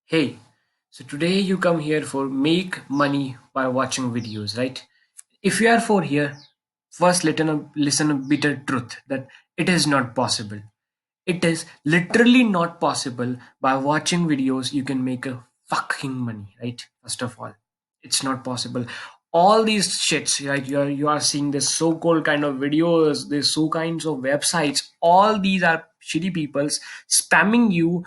Hey, so today you come here for make money by watching videos, right? If you are for here, first listen a bitter truth that it is not possible. It is literally not possible. By watching videos you can make a fucking money, right? First of all, it's not possible. All these shits, right? You are seeing this so-called kind of videos, these so kinds of websites. All these are shitty peoples spamming you,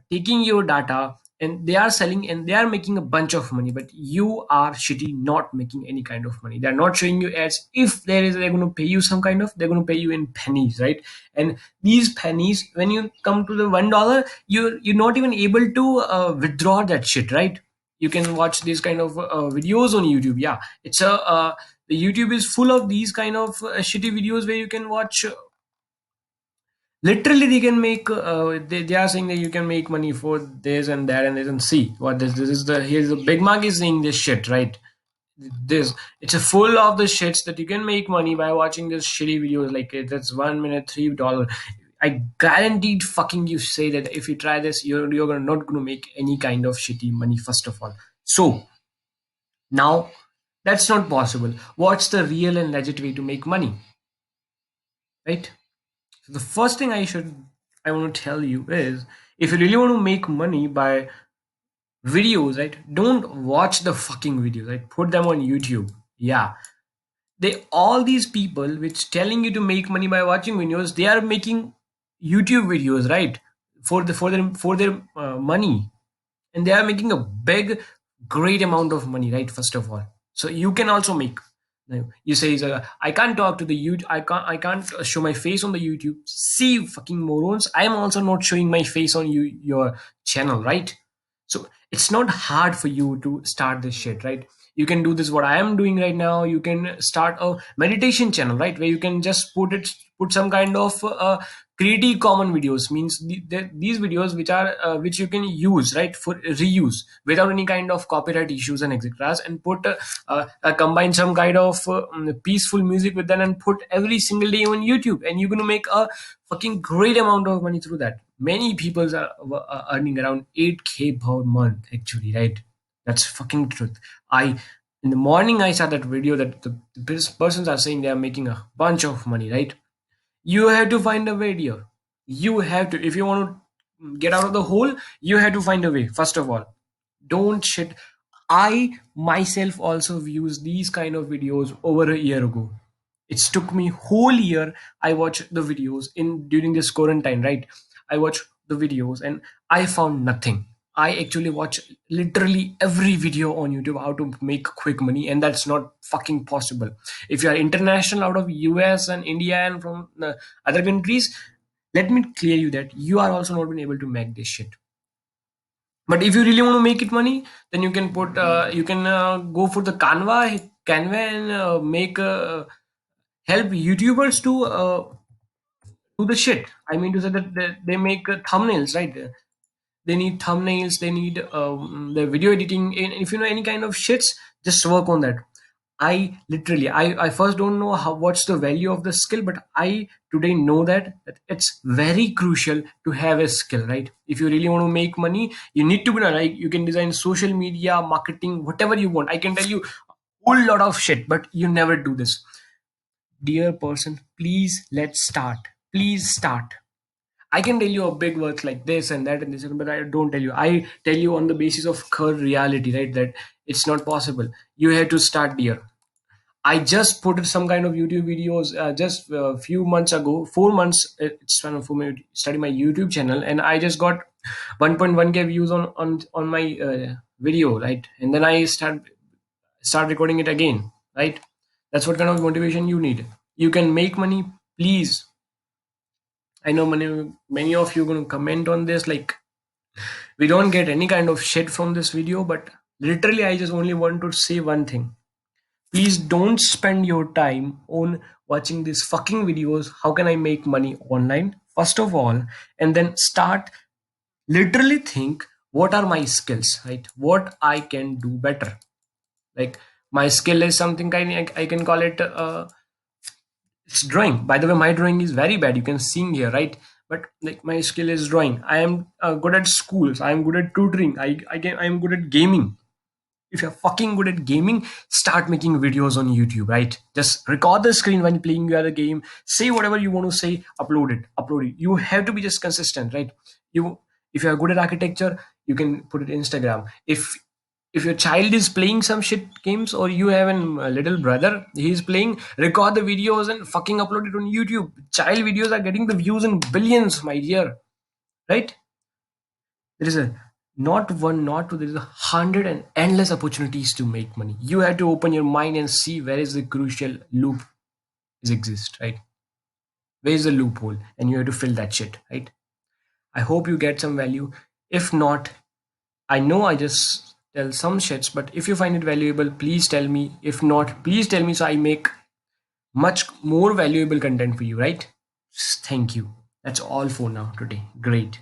taking your data, and they are selling and they are making a bunch of money, but you are shitty not making any kind of money. They're not showing you ads. If they're going to pay you some kind of, they're going to pay you in pennies, right? And these pennies, when you come to the $1, you're not even able to withdraw that shit, right? You can watch these kind of videos on YouTube. Yeah, it's a the YouTube is full of these kind of shitty videos where you can watch. Literally, they can make. They are saying that you can make money for this and that, and they can see what this is the here's the Big Mac is saying this shit, right? This it's a full of the shits that you can make money by watching this shitty videos like that's 1 minute $3. I guaranteed fucking you say that if you try this, you're not gonna make any kind of shitty money first of all. So now that's not possible. What's the real and legit way to make money, right? So the first thing I want to tell you is if you really want to make money by videos, right? Don't watch the fucking videos, right? Put them on YouTube. Yeah, they all these people which telling you to make money by watching videos, they are making YouTube videos, right? For their money, and they are making a big great amount of money, right? First of all, so you can also make. Now, you say I can't talk to the YouTube, I can't show my face on the YouTube. See, fucking morons, I am also not showing my face on your channel, right? So it's not hard for you to start this shit, right? You can do this what I am doing right now. You can start a meditation channel, right, where you can just put some kind of creative common videos, means these videos which you can use, right, for reuse without any kind of copyright issues and etc, and put combine some kind of peaceful music with that and put every single day on YouTube, and you're going to make a fucking great amount of money through that. Many people are earning around 8K per month actually, right? That's fucking truth. I In the morning I saw that video that the persons are saying they are making a bunch of money, right? You have to find a video. You have to, if you want to get out of the hole, you have to find a way. First of all, don't shit. I myself also views these kind of videos over a year ago. It took me whole year. I watched the videos in during this quarantine, right? I watched the videos and I found nothing. I actually watch literally every video on YouTube how to make quick money, and that's not fucking possible. If you are international out of US and India and from other countries, let me clear you that you are also not been able to make this shit. But if you really want to make it money, then you can go for the Canva and make help YouTubers to do the shit. I mean to say that they make thumbnails, right? They need thumbnails, they need the video editing, and if you know any kind of shits, just work on that. I first don't know how what's the value of the skill, but I today know that it's very crucial to have a skill, right? If you really want to make money, you need to be like you can design social media marketing, whatever you want. I can tell you a whole lot of shit, but you never do this. Dear person, please let's start. Please start. I can tell you a big words like this and that and this, but I don't tell you. I tell you on the basis of current reality, right? That it's not possible. You have to start here. I just put some kind of YouTube videos just a few months ago, 4 months. It's kind of for me study my YouTube channel, and I just got 1.1K views on my video, right? And then I start recording it again, right? That's what kind of motivation you need. You can make money, please. I know many of you going to comment on this like we don't get any kind of shit from this video, but literally I just only want to say one thing. Please don't spend your time on watching these fucking videos. How can I make money online? First of all, and then start literally think what are my skills, right? What I can do better. Like my skill is something I can call it it's drawing. By the way, my drawing is very bad. You can see here, right? but like my skill is drawing. I am good at schools. I am good at tutoring. I am good at gaming. If you're fucking good at gaming, start making videos on YouTube, right? Just record the screen when playing the other game, say whatever you want to say, upload it. You have to be just consistent, right? You, if you're good at architecture, you can put it Instagram. If your child is playing some shit games, or you have a little brother, he's playing, record the videos and fucking upload it on YouTube. Child videos are getting the views in billions, my dear, right? There is a not one, not two, there is 100 and endless opportunities to make money. You have to open your mind and see where is the crucial loop is exist, right? Where is the loophole, and you have to fill that shit, right? I hope you get some value. If not, I know I just tell some shits, but if you find it valuable, please tell me. If not, please tell me so I make much more valuable content for you, right? Thank you. That's all for now today. Great.